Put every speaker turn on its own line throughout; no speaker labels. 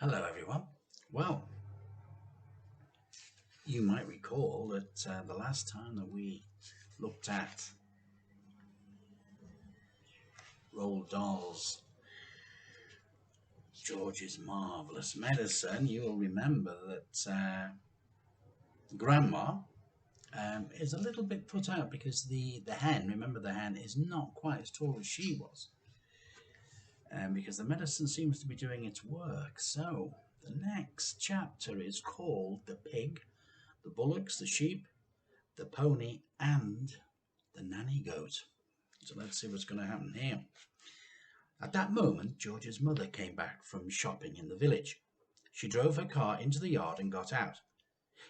Hello everyone. Well, you might recall that the last time that we looked at Roald Dahl's George's Marvellous Medicine, you will remember that Grandma is a little bit put out because the hen, remember the hen, is not quite as tall as she was. Because the medicine seems to be doing its work. So the next chapter is called The Pig, the Bullocks, the Sheep, the Pony, and the Nanny Goat. So let's see what's going to happen here. At that moment, George's mother came back from shopping in the village. She drove her car into the yard and got out.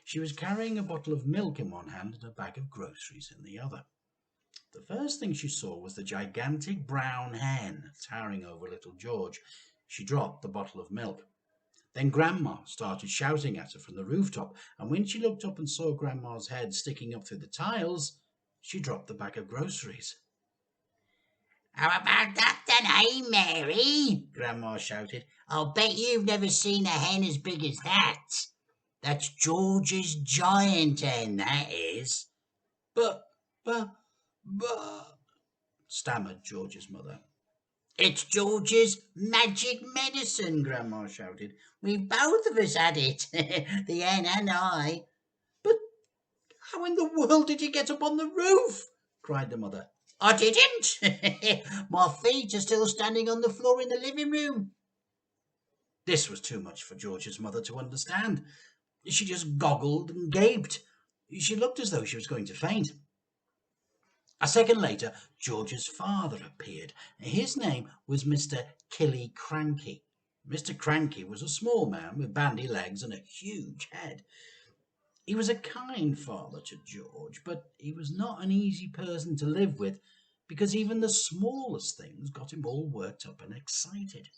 She was carrying a bottle of milk in one hand and a bag of groceries in the other. The first thing she saw was the gigantic brown hen towering over little George. She dropped the bottle of milk. Then Grandma started shouting at her from the rooftop, and when she looked up and saw Grandma's head sticking up through the tiles, she dropped the bag of groceries.
"How about that then, eh, Mary?" Grandma shouted. "I'll bet you've never seen a hen as big as that. That's George's giant hen, that is."
But, stammered George's mother.
"It's George's magic medicine," Grandma shouted. "We've both of us had it, the hen and I."
"But how in the world did you get up on the roof?" cried the mother.
"I didn't. My feet are still standing on the floor in the living room."
This was too much for George's mother to understand. She just goggled and gaped. She looked as though she was going to faint. A second later, George's father appeared. His name was Mr. Killy Cranky. Mr. Cranky was a small man with bandy legs and a huge head. He was a kind father to George, but he was not an easy person to live with because even the smallest things got him all worked up and excited.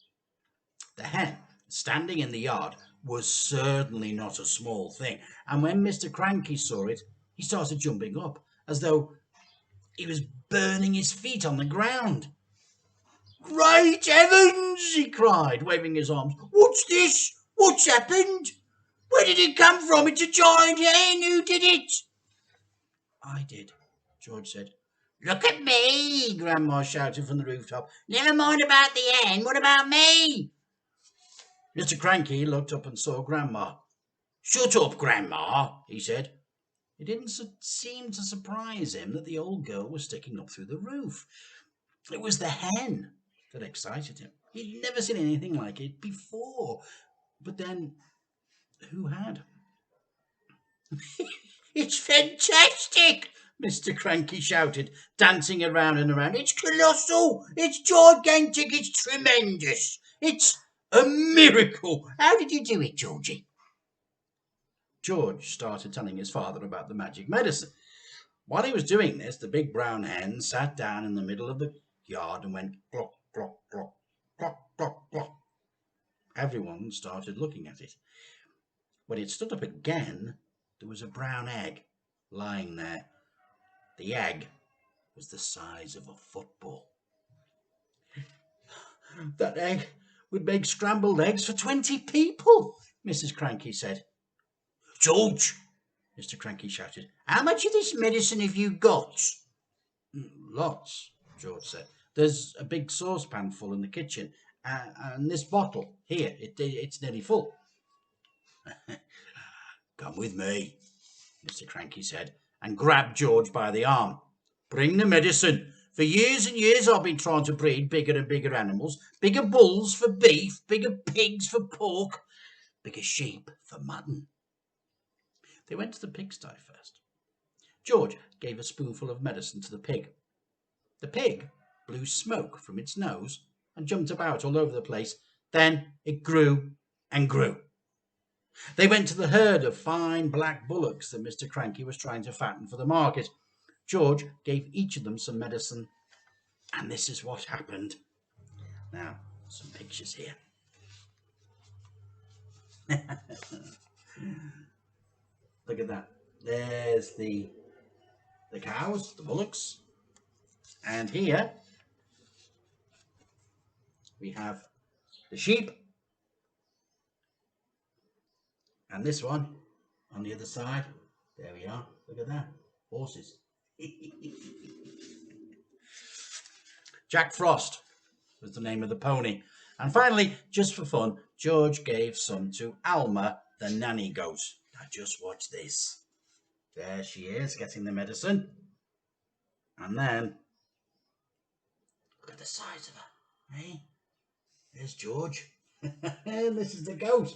The hen, standing in the yard, was certainly not a small thing, and when Mr. Cranky saw it, he started jumping up as though he was burning his feet on the ground.
"Great heavens!" he cried, waving his arms. "What's this? What's happened? Where did it come from? It's a giant hen. Who did it?"
"I did," George said.
"Look at me!" Grandma shouted from the rooftop. "Never mind about the hen. What about me?"
Mr. Cranky looked up and saw Grandma.
"Shut up, Grandma," he said.
It didn't seem to surprise him that the old girl was sticking up through the roof. It was the hen that excited him. He'd never seen anything like it before. But then, who had?
"It's fantastic!" Mr. Cranky shouted, dancing around and around. "It's colossal! It's gigantic! It's tremendous! It's a miracle! How did you do it, Georgie?"
George started telling his father about the magic medicine. While he was doing this, the big brown hen sat down in the middle of the yard and went clock, clock, clock, clock, clock, clock. Everyone started looking at it. When it stood up again, there was a brown egg lying there. The egg was the size of a football.
"That egg would make scrambled eggs for 20 people," Mrs. Cranky said. "George," Mr. Cranky shouted, "how much of this medicine have you got?"
"Lots," George said. "There's a big saucepan full in the kitchen, and this bottle here, it's nearly full."
"Come with me," Mr. Cranky said, and grabbed George by the arm. "Bring the medicine. For years and years I've been trying to breed bigger and bigger animals, bigger bulls for beef, bigger pigs for pork, bigger sheep for mutton."
They went to the pigsty first. George gave a spoonful of medicine to the pig. The pig blew smoke from its nose and jumped about all over the place. Then it grew and grew. They went to the herd of fine black bullocks that Mr. Cranky was trying to fatten for the market. George gave each of them some medicine, and this is what happened. Now, some pictures here. Look at that. There's the cows, the bullocks. And here we have the sheep And this one on the other side, there we are. Look at that. Horses. Jack Frost was the name of the pony. And finally, just for fun, George gave some to Alma, the nanny goat. Now just watch this. There she is, getting the medicine. And then, look at the size of her. Eh? There's George. And this is the goat.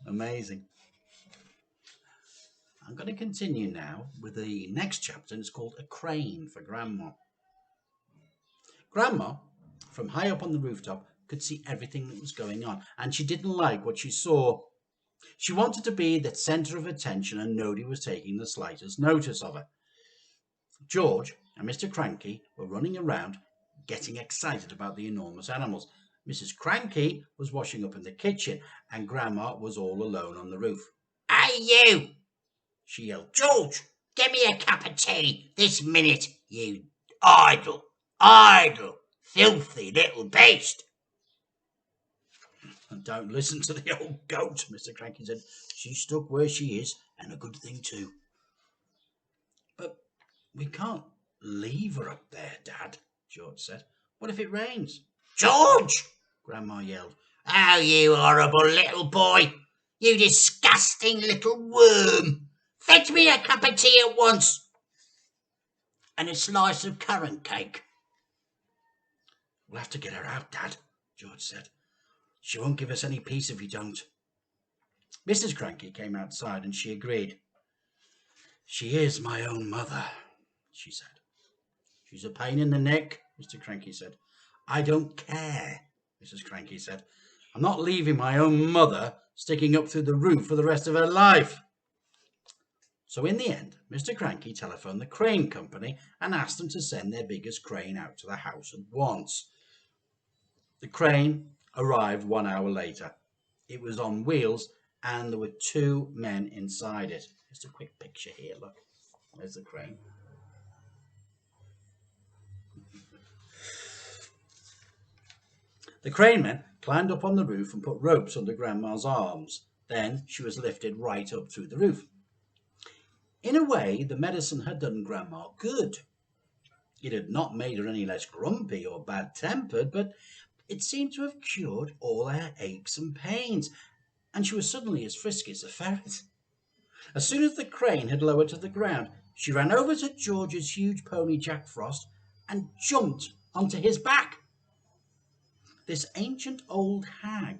Amazing. I'm going to continue now with the next chapter, and it's called A Crane for Grandma. Grandma, from high up on the rooftop, could see everything that was going on, and she didn't like what she saw. She wanted to be the centre of attention, and nobody was taking the slightest notice of her. George and Mr. Cranky were running around, getting excited about the enormous animals. Mrs. Cranky was washing up in the kitchen, and Grandma was all alone on the roof.
Hey, you! She yelled. George, get me a cup of tea this minute, you idle, filthy little beast.
And don't listen to the old goat, Mr. Cranky said. She's stuck where she is, and a good thing too. But we can't leave her up there, Dad, George said. What if it rains?
George!
Grandma yelled.
Oh, you horrible little boy! You disgusting little worm! Fetch me a cup of tea at once! And a slice of currant cake.
We'll have to get her out, Dad, George said. She won't give us any peace if we don't. Mrs. Cranky came outside and she agreed. She is my own mother, she said. She's a pain in the neck, Mr. Cranky said. I don't care, Mrs. Cranky said. I'm not leaving my own mother sticking up through the roof for the rest of her life. So in the end, Mr. Cranky telephoned the crane company and asked them to send their biggest crane out to the house at once. The crane arrived 1 hour later. It was on wheels and there were 2 men inside it. Just a quick picture here, look. There's the crane. The crane men climbed up on the roof and put ropes under Grandma's arms. Then she was lifted right up through the roof. In a way, the medicine had done Grandma good. It had not made her any less grumpy or bad-tempered, but it seemed to have cured all her aches and pains, and she was suddenly as frisky as a ferret. As soon as the crane had lowered to the ground, she ran over to George's huge pony Jack Frost and jumped onto his back. This ancient old hag,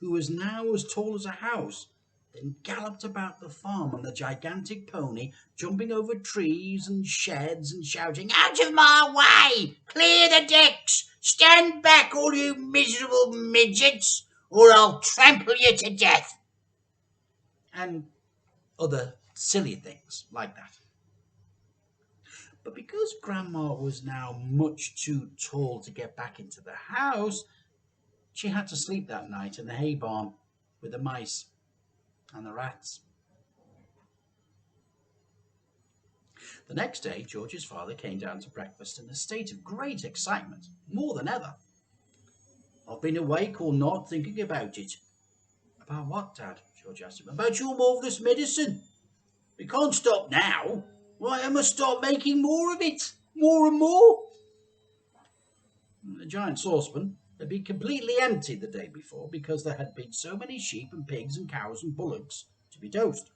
who was now as tall as a house, then galloped about the farm on the gigantic pony, jumping over trees and sheds and shouting,
Out of my way! Clear the decks! Stand back, all you miserable midgets, or I'll trample you to death!
And other silly things like that. But because Grandma was now much too tall to get back into the house, she had to sleep that night in the hay barn with the mice and the rats. The next day, George's father came down to breakfast in a state of great excitement, more than ever. I've been awake all night thinking about it. About what, Dad? George asked him. About your marvellous medicine. We can't stop now. Why, I must start making more of it. More and more. The giant saucepan had been completely empty the day before because there had been so many sheep and pigs and cows and bullocks to be dosed.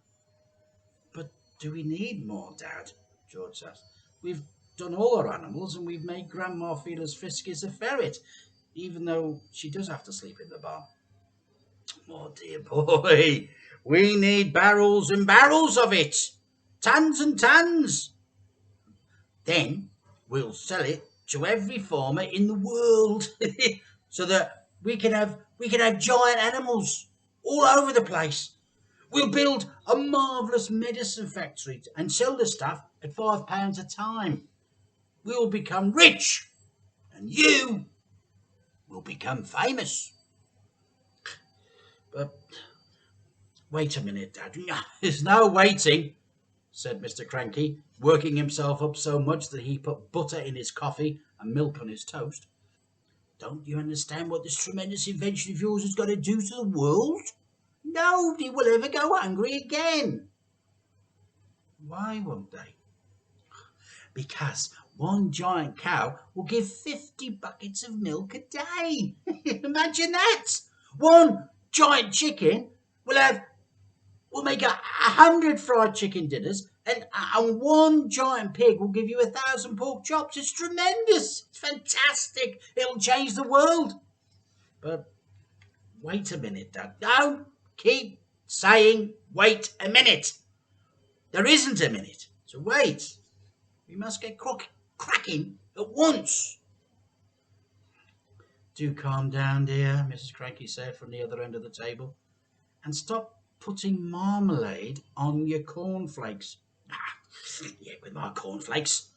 But do we need more, Dad? George asked. We've done all our animals and we've made Grandma feel as frisky as a ferret, even though she does have to sleep in the barn. Oh, dear boy, we need barrels and barrels of it. Tons and tons. Then we'll sell it to every farmer in the world so that we can have giant animals all over the place. We'll build a marvellous medicine factory and sell the stuff at £5 a time. We'll become rich and you will become famous. But wait a minute, Dad. There's no waiting, said Mr. Cranky, working himself up so much that he put butter in his coffee and milk on his toast.
Don't you understand what this tremendous invention of yours has got to do to the world? Nobody will ever go hungry again.
Why won't they?
Because one giant cow will give 50 buckets of milk a day. Imagine that. One giant chicken will make 100 fried chicken dinners, and one giant pig will give you 1,000 pork chops. It's tremendous. It's fantastic. It'll change the world.
But wait a minute, Dad.
Don't keep saying, wait a minute. There isn't a minute. So wait. We must get cracking at once.
Do calm down, dear, Mrs. Cranky said from the other end of the table, and stop putting marmalade on your cornflakes.
Yeah, with my cornflakes,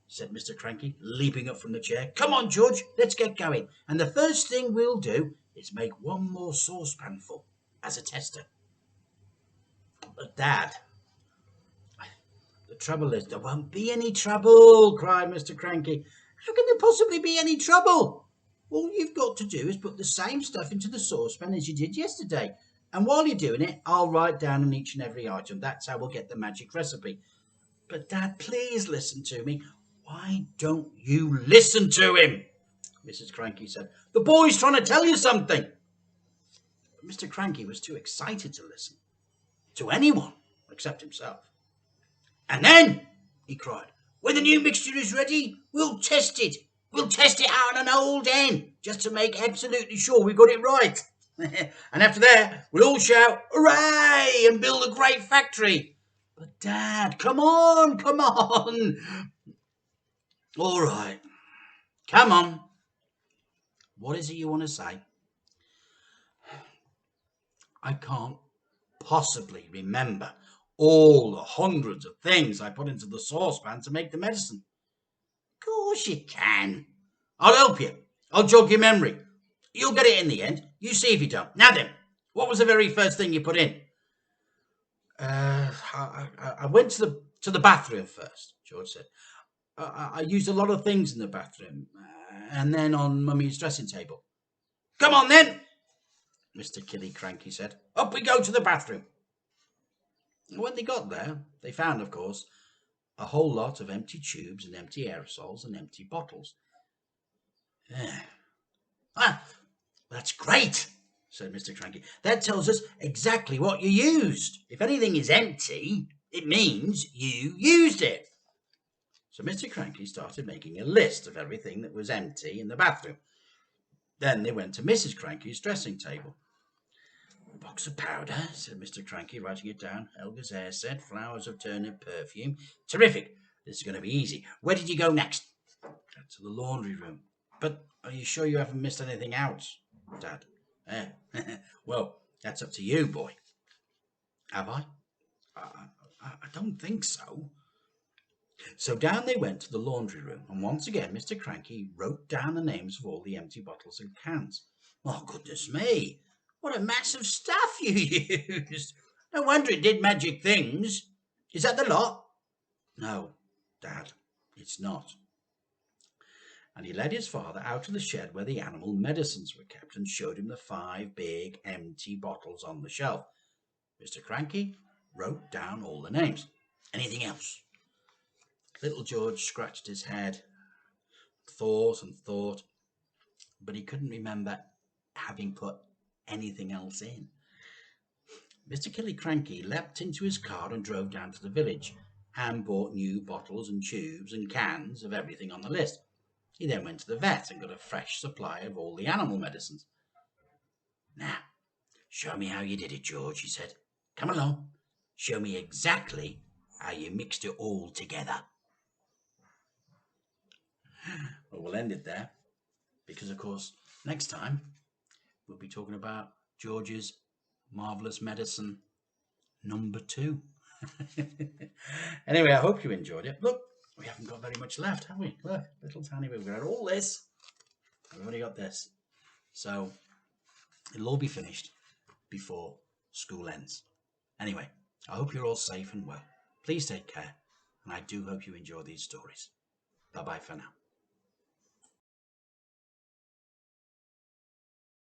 said Mr. Cranky, leaping up from the chair. Come on, George, let's get going. And the first thing we'll do is make one more saucepanful as a tester. But, Dad,
The trouble is,
there won't be any trouble, cried Mr. Cranky. How can there possibly be any trouble? All you've got to do is put the same stuff into the saucepan as you did yesterday. And while you're doing it, I'll write down on each and every item. That's how we'll get the magic recipe. But, Dad, please listen to me. Why don't you listen to him? Mrs. Cranky said. The boy's trying to tell you something. But Mr. Cranky was too excited to listen to anyone except himself. And then, he cried, when the new mixture is ready, we'll test it. We'll test it out on an old hen, just to make absolutely sure we got it right. And after that, we'll all shout, hooray, and build a great factory. But, Dad, come on, come on. All right, come on. What is it you want to say?
I can't possibly remember all the hundreds of things I put into the saucepan to make the medicine.
Of course you can. I'll help you. I'll jog your memory. You'll get it in the end. You see if you don't. Now then, what was the very first thing you put in?
I went to the bathroom first, George said. I used a lot of things in the bathroom, and then on Mummy's dressing table.
Come on then,
Mr. Killy Cranky said.
up we go to the bathroom.
When they got there, they found, of course, a whole lot of empty tubes and empty aerosols and empty bottles.
That's great, said Mr. Cranky. That tells us exactly what you used. If anything is empty, it means you used it.
So Mr. Cranky started making a list of everything that was empty in the bathroom. Then they went to Mrs. Cranky's dressing table.
A box of powder, said Mr. Cranky, writing it down. Helga's hair set, flowers of turnip perfume. Terrific. This is going to be easy. Where did you go next?
To the laundry room. But are you sure you haven't missed anything out, Dad?
Well, that's up to you, boy.
Have I? I don't think so.
So down they went to the laundry room, and once again Mr. Cranky wrote down the names of all the empty bottles and cans. Oh, goodness me! What a mass of stuff you used! No wonder it did magic things. Is that the lot?
No, Dad, it's not. And he led his father out of the shed where the animal medicines were kept and showed him the 5 big empty bottles on the shelf. Mr. Cranky wrote down all the names.
Anything else?
Little George scratched his head, thought and thought, but he couldn't remember having put anything else in. Mr. Killy Cranky leapt into his car and drove down to the village and bought new bottles and tubes and cans of everything on the list. He then went to the vet and got a fresh supply of all the animal medicines.
Now, show me how you did it, George, he said. Come along. Show me exactly how you mixed it all together.
Well, we'll end it there because, of course, next time we'll be talking about George's Marvellous Medicine number 2. Anyway, I hope you enjoyed it. Look, we haven't got very much left, have we? Look, little tiny bit. We've got all this. We've only got this. So it'll all be finished before school ends. Anyway, I hope you're all safe and well. Please take care, and I do hope you enjoy these stories. Bye-bye for now.